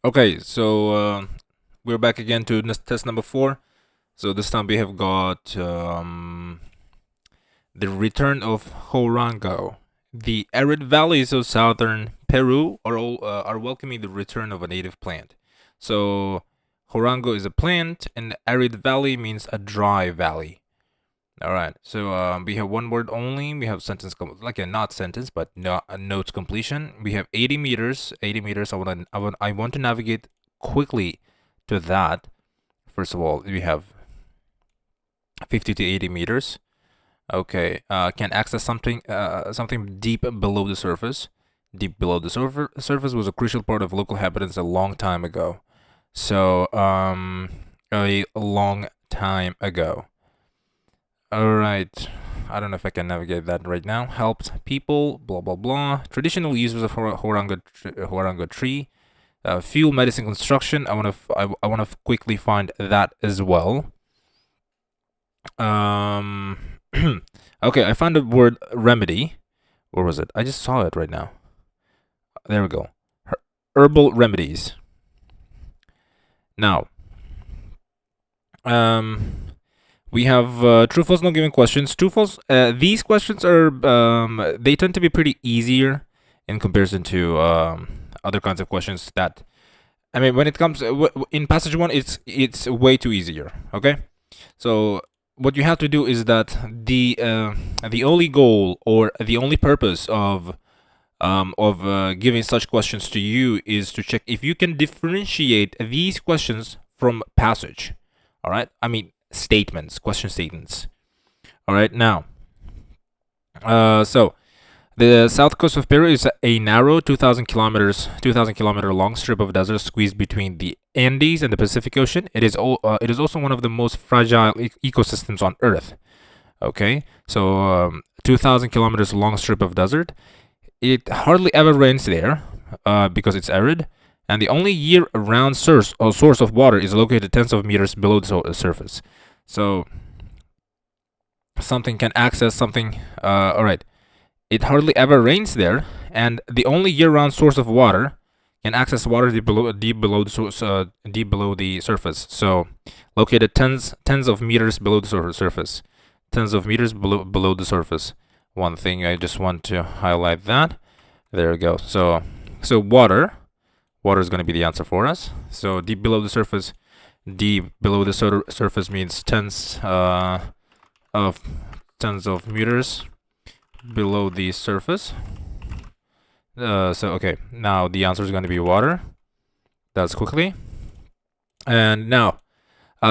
Okay, so we're back again to test number 4. So this time we have got the return of Huarango. The arid valleys of southern Peru are welcoming the return of a native plant. So Huarango is a plant, and arid valley means a dry valley. All right, so we have one word only. We have sentence like a not sentence, but notes completion. We have 80 meters. 80 meters. I want to navigate quickly to that. First of all, we have 50 to 80 meters. Okay, can access something deep below the surface. Deep below the surface was a crucial part of local habitants a long time ago. So a long time ago. All right. I don't know if I can navigate that right now. Helped people, blah, blah, blah. Traditional uses of Huarango tree. Fuel, medicine, construction. I want to quickly find that as well. Okay, I found the word remedy. Where was it? I just saw it right now. There we go. Herbal remedies. Now, we have true false no given questions. True false. These questions are they tend to be pretty easier in comparison to other kinds of questions that. I mean, when it comes in passage 1, it's way too easier. Okay, so what you have to do is that the only goal or the only purpose of giving such questions to you is to check if you can differentiate these questions from passage. All right, I mean statements, question statements. All right, now, so the south coast of Peru is a narrow 2,000 kilometer long strip of desert squeezed between the Andes and the Pacific Ocean. It is also one of the most fragile ecosystems on Earth. Okay, so 2,000 kilometers long strip of desert. It hardly ever rains there because it's arid, and the only year-round source of water is located tens of meters below the surface. So something can access something. All right. It hardly ever rains there, and the only year-round source of water can access water deep below the surface. So, located tens of meters below the surface, tens of meters below the surface. One thing I just want to highlight that. There we go. So water is going to be the answer for us. So deep below the surface, surface means tens of meters below the surface. So okay, now the answer is going to be water. That's quickly. And now,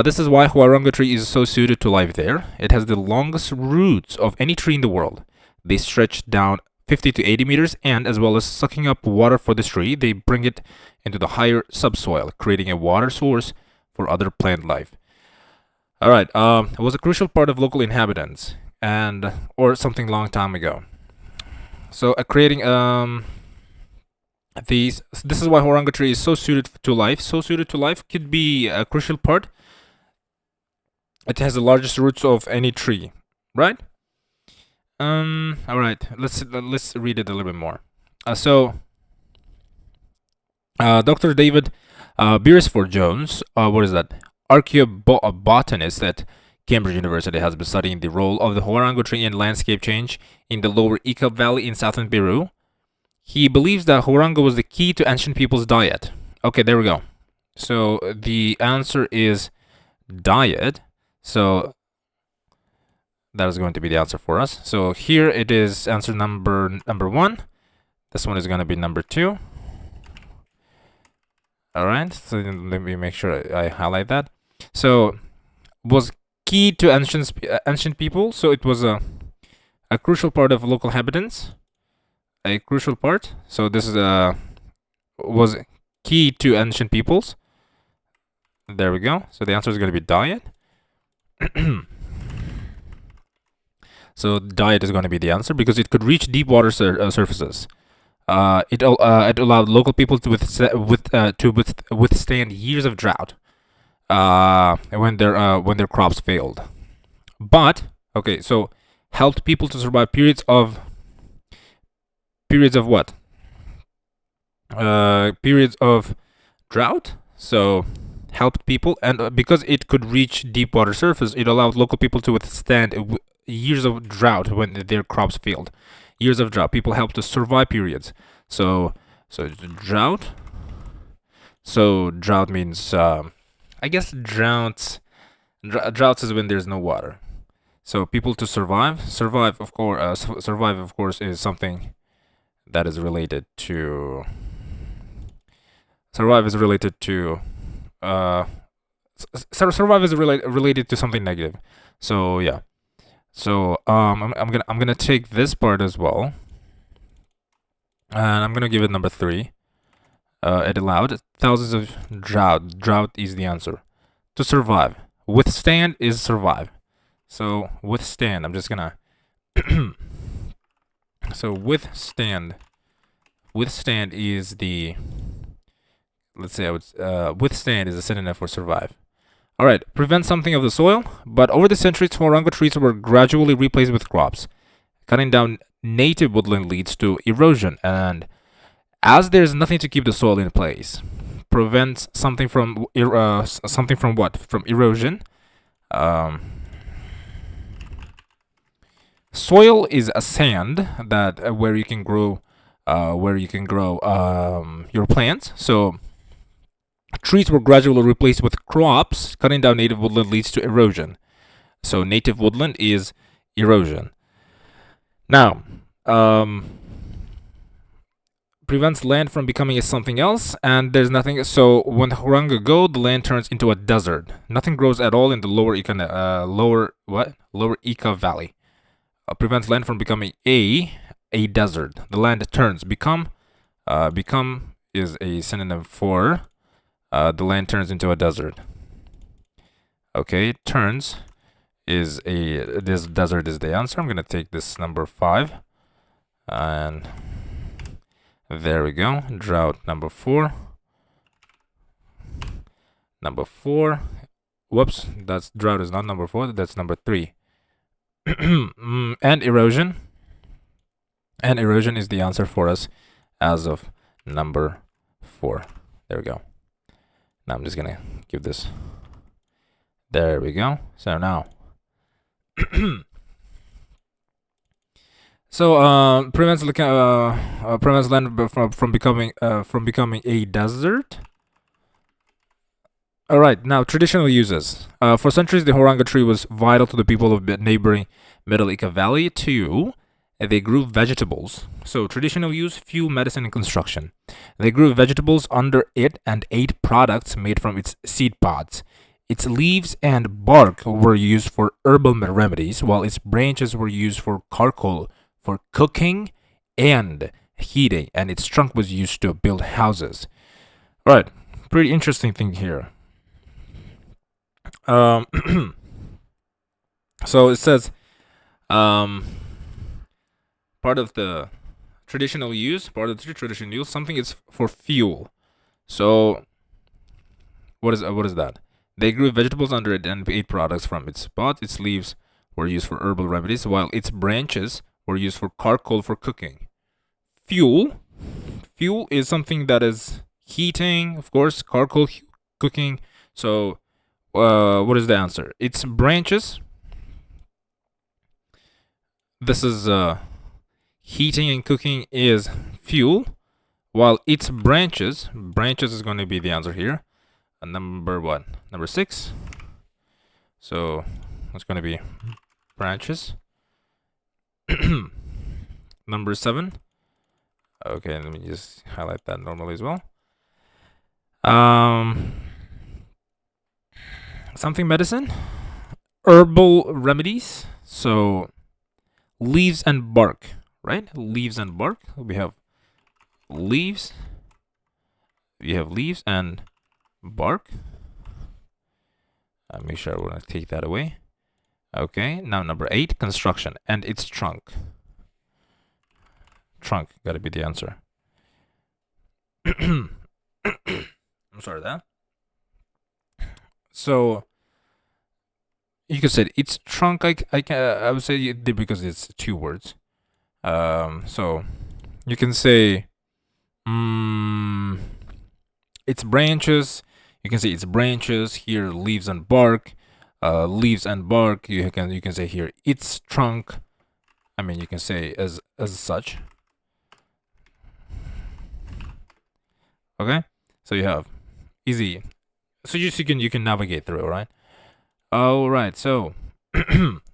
this is why Huarango tree is so suited to life there. It has the longest roots of any tree in the world. They stretch down 50 to 80 meters, and as well as sucking up water for this tree, they bring it into the higher subsoil, creating a water source for other plant life. All right, it was a crucial part of local inhabitants, or something long time ago. So creating this is why Huarango tree is so suited to life. So suited to life could be a crucial part. It has the largest roots of any tree, right? All right. Let's read it a little bit more. Dr. David Beresford Jones, what is that? Archaeobotanist at Cambridge University, has been studying the role of the Huarango tree in landscape change in the lower Ica Valley in southern Peru. He believes that Huarango was the key to ancient people's diet. Okay, there we go. So the answer is diet. So that is going to be the answer for us. So here it is answer number 1. This one is going to be number 2. All right. So let me make sure I highlight that. So was key to ancient people. So it was a crucial part of local inhabitants. A crucial part. So this is was key to ancient peoples. There we go. So the answer is going to be diet. So diet is going to be the answer because it could reach deep water surfaces. It allowed local people to withstand years of drought when their crops failed. But okay, so helped people to survive periods of what? Periods of drought. So helped people, and because it could reach deep water surface, it allowed local people to withstand years of drought when their crops failed. Years of drought, people helped to survive periods. So drought. So drought means, I guess droughts is when there's no water. So people to survive. Survive, of course. Survive, of course, is something that is related to. Survive is related to. Survive is related to something negative. So yeah. So I'm gonna take this part as well, and I'm gonna give it number 3. It allowed thousands of drought. Drought is the answer. To survive. Withstand is survive. So withstand. I'm just gonna. So withstand. Withstand is the. Let's say I would. Withstand is a synonym for survive. All right. Prevent something of the soil, but over the centuries, Huarango trees were gradually replaced with crops. Cutting down native woodland leads to erosion, and as there's nothing to keep the soil in place, prevents something from what? From erosion. Soil is a sand that where you can grow your plants. So trees were gradually replaced with crops. Cutting down native woodland leads to erosion. So native woodland is erosion. Now, prevents land from becoming something else, and there's nothing. So when the Huarango go, the land turns into a desert. Nothing grows at all in the lower Ika Valley. Prevents land from becoming a desert. The land turns. Become is a synonym for the land turns into a desert. Okay, turns is this desert is the answer. I'm gonna take this number 5, and there we go. Drought number 4. Number 4. Whoops, that's drought is not number 4. That's number 3. And erosion. And erosion is the answer for us as of number 4. There we go. Now I'm just gonna give this. There we go. So now. So prevents land from becoming a desert. All right, now traditional uses. For centuries, the Huarango tree was vital to the people of neighboring Middle Ika Valley too. They grew vegetables. So traditional use: fuel, medicine, and construction. They grew vegetables under it and ate products made from its seed pods. Its leaves and bark were used for herbal remedies, while its branches were used for charcoal, for cooking and heating, and its trunk was used to build houses. All right, pretty interesting thing here. So it says, part of the traditional use, something is for fuel. So what is that? They grew vegetables under it and ate products from its pods. Its leaves were used for herbal remedies, while its branches were used for charcoal for cooking. Fuel is something that is heating, of course, charcoal cooking. So what is the answer? Its branches. This is heating and cooking is fuel, while its branches is going to be the answer here. Number 6. So it's going to be branches. Number 7. Okay, let me just highlight that normally as well. Something medicine, herbal remedies. So leaves and bark, right? Leaves and bark. We have leaves. We have leaves and bark. Make sure we're going to take that away. Okay, now number 8, construction, and its trunk. Trunk got to be the answer. I'm sorry that. So you could say its trunk. I would say because it's 2 words. So you can say its branches. You can see its branches here, leaves and bark. Leaves and bark. You can say here its trunk. I mean, you can say as such. Okay, so you have easy. So you can navigate through, right? All right. So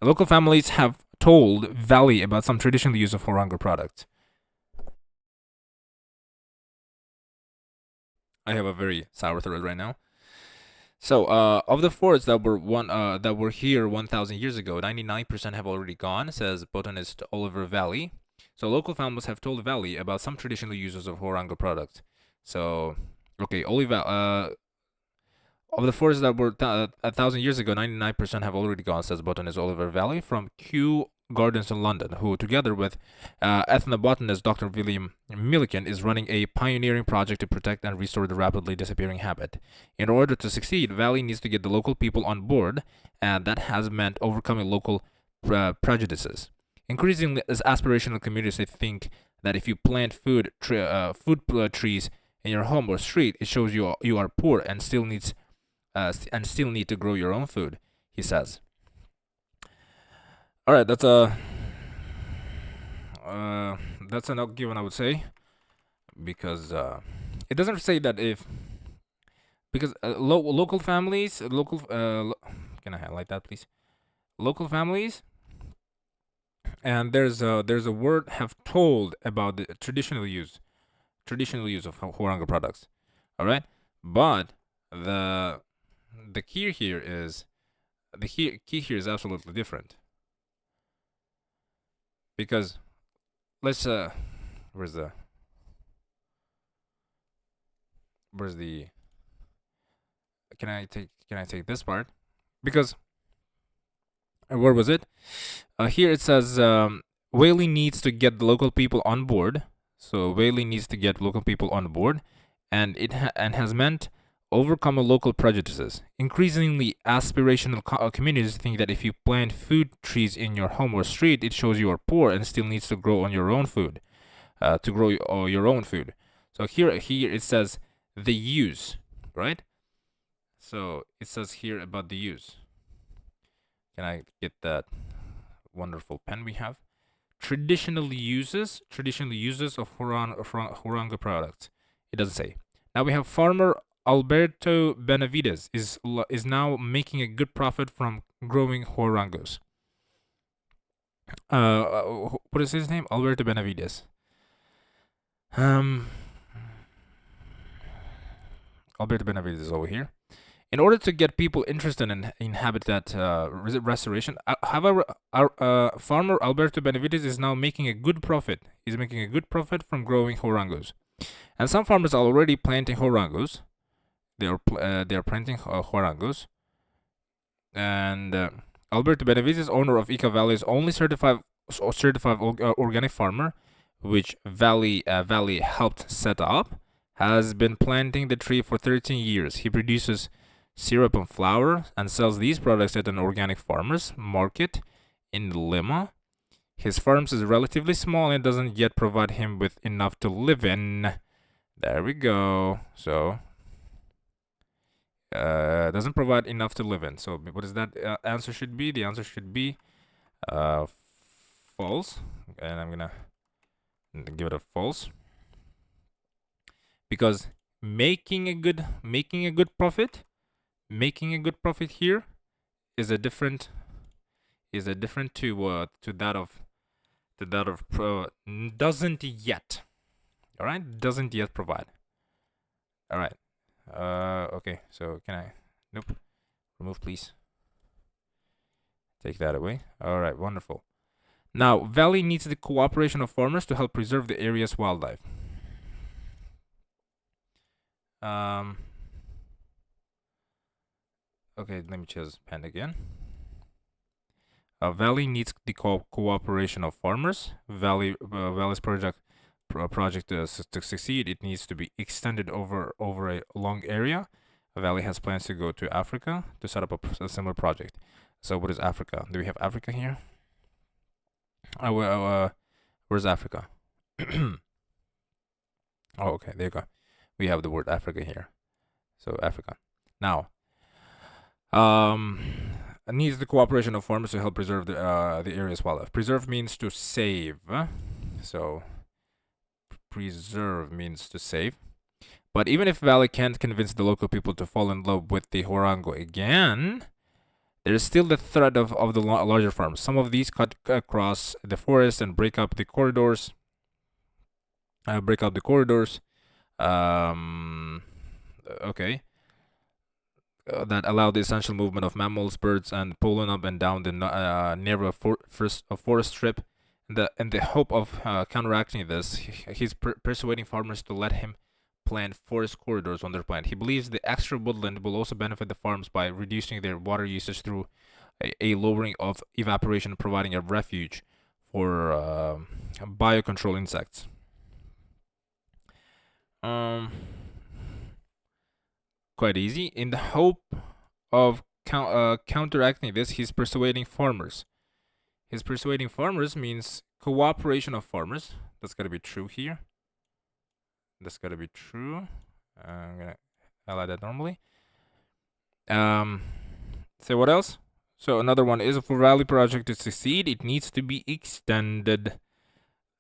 local families have told Valley about some traditional use of Huarango products. I have a very sour throat right now. So, of the forests that were here 1,000 years ago, 99% have already gone, says botanist Oliver Valley. So, local families have told Valley about some traditional uses of Huarango products. So, okay, of the forests that were 1,000 years ago, 99% have already gone, says botanist Oliver Valley from Kew Gardens in London, who, together with ethnobotanist Dr. William Milliken, is running a pioneering project to protect and restore the rapidly disappearing habit. In order to succeed, Valley needs to get the local people on board, and that has meant overcoming local prejudices. Increasingly, as aspirational communities, they think that if you plant food trees in your home or street, it shows you are poor and still need to grow your own food, he says. All right, that's a not given, I would say, because it doesn't say that if because local families, can I highlight that, please? Local families, and there's a word have told about the traditional use of Huarango products. All right, but the key here is absolutely different, because let's where's the can I take this part, because where was it? Here it says Whaley needs to get the local people on board. So Whaley needs to get local people on board, and and has meant overcome local prejudices. Increasingly, aspirational communities think that if you plant food trees in your home or street, it shows you are poor and still needs to grow on your own food. To grow your own food. So here it says the use, right? So it says here about the use. Can I get that wonderful pen we have? Traditional uses of Huarango products. It doesn't say. Now we have farmer Alberto Benavides is now making a good profit from growing Huarangos. What is his name? Alberto Benavides. Alberto Benavides is over here. In order to get people interested in habitat restoration, however, our farmer Alberto Benavides is now making a good profit. He's making a good profit from growing Huarangos, and some farmers are already planting Huarangos. They are planting Huarangos, and Alberto Benavides, owner of Ica Valley's only certified organic farmer, which Valley helped set up, has been planting the tree for 13 years. He produces syrup and flour and sells these products at an organic farmers market in Lima. His farm is relatively small and doesn't yet provide him with enough to live in. There we go. So doesn't provide enough to live in. So what is that answer should be? The answer should be false, and I'm gonna give it a false, because making a good profit here is a different to that of doesn't yet. All right, doesn't yet provide. All right. Okay. So can I? Nope. Remove, please. Take that away. All right. Wonderful. Now, Valley needs the cooperation of farmers to help preserve the area's wildlife. Okay, let me choose pen again. Valley needs the cooperation of farmers. Valley's project to succeed, it needs to be extended over a long area. Valley has plans to go to Africa to set up a similar project. So what is Africa? Do we have Africa here? Where's Africa? Oh, okay, there you go. We have the word Africa here. So Africa. Now, needs the cooperation of farmers to help preserve the area's wildlife. Preserve means to save. So preserve means to save. But even if Valley can't convince the local people to fall in love with the Huarango again, there is still the threat of the larger farms. Some of these cut across the forest and break up the corridors. Okay. That allow the essential movement of mammals, birds, and pollen up and down the narrow forest strip. In the hope of counteracting this, he's persuading farmers to let him plant forest corridors on their plant. He believes the extra woodland will also benefit the farms by reducing their water usage through a lowering of evaporation, providing a refuge for biocontrol insects. Quite easy. In the hope of counteracting this, he's persuading farmers. His persuading farmers means cooperation of farmers. That's gotta be true here. That's gotta be true. I'm gonna highlight that normally. So what else? So another one is for Valley project to succeed, it needs to be extended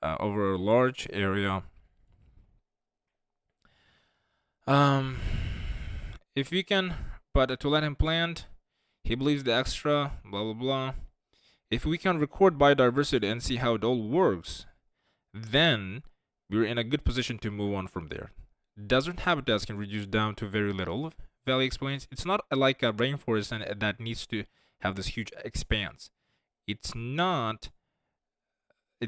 over a large area. If we can, but to let him plant, he believes the extra, blah blah blah. If we can record biodiversity and see how it all works, then we're in a good position to move on from there. Desert habitats can reduce down to very little, Valley explains. It's not like a rainforest and that needs to have this huge expanse. It's not a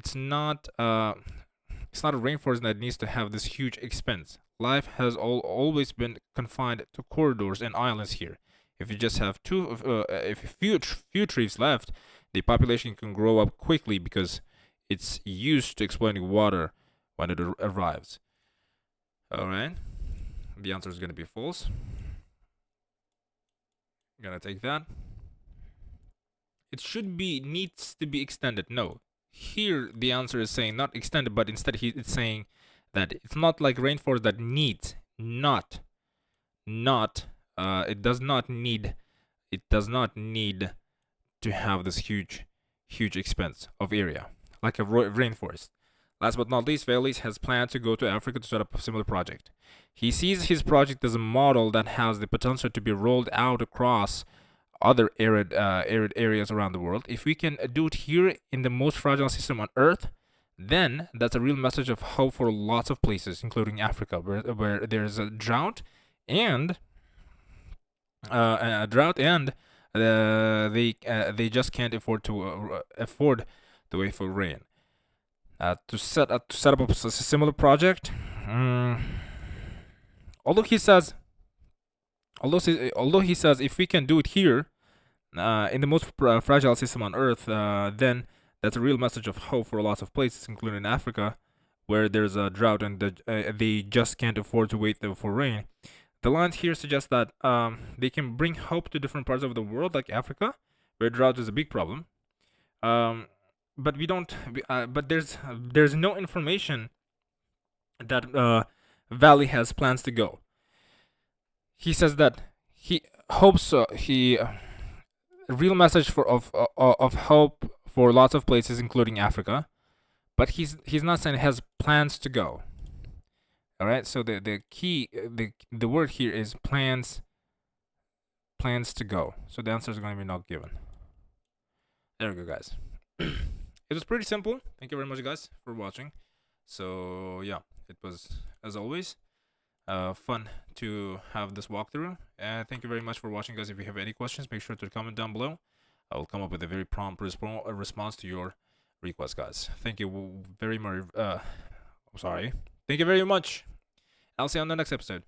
rainforest that needs to have this huge expanse. Life has always been confined to corridors and islands here. If you just have few trees left, the population can grow up quickly because it's used to exploiting water when it arrives. All right, the answer is going to be false. I'm gonna take that. It should be needs to be extended. No, here the answer is saying not extended, but instead it's saying that it's not like rainforest that needs it does not need to have this huge expanse of area like a rainforest. Last but not least, Velis has planned to go to Africa to set up a similar project. He sees his project as a model that has the potential to be rolled out across other arid areas around the world. If we can do it here in the most fragile system on Earth, then that's a real message of hope for lots of places, including Africa, where there's a drought and they just can't afford to wait for rain. To set up a similar project, although he says if we can do it here in the most fragile system on Earth, then that's a real message of hope for lots of places, including Africa, where there's a drought and they just can't afford to wait for rain. The lines here suggest that they can bring hope to different parts of the world, like Africa, where drought is a big problem. But we don't. But there's no information that Valley has plans to go. He says that he hopes a real message of hope for lots of places, including Africa, but he's not saying he has plans to go. All right. So the key the word here is plans to go. So the answer is going to be not given. There we go, guys. It was pretty simple. Thank you very much, guys, for watching. So yeah, it was, as always, fun to have this walkthrough. And thank you very much for watching, guys. If you have any questions, make sure to comment down below. I will come up with a very prompt response to your request, guys. Thank you very much. Thank you very much. I'll see you on the next episode.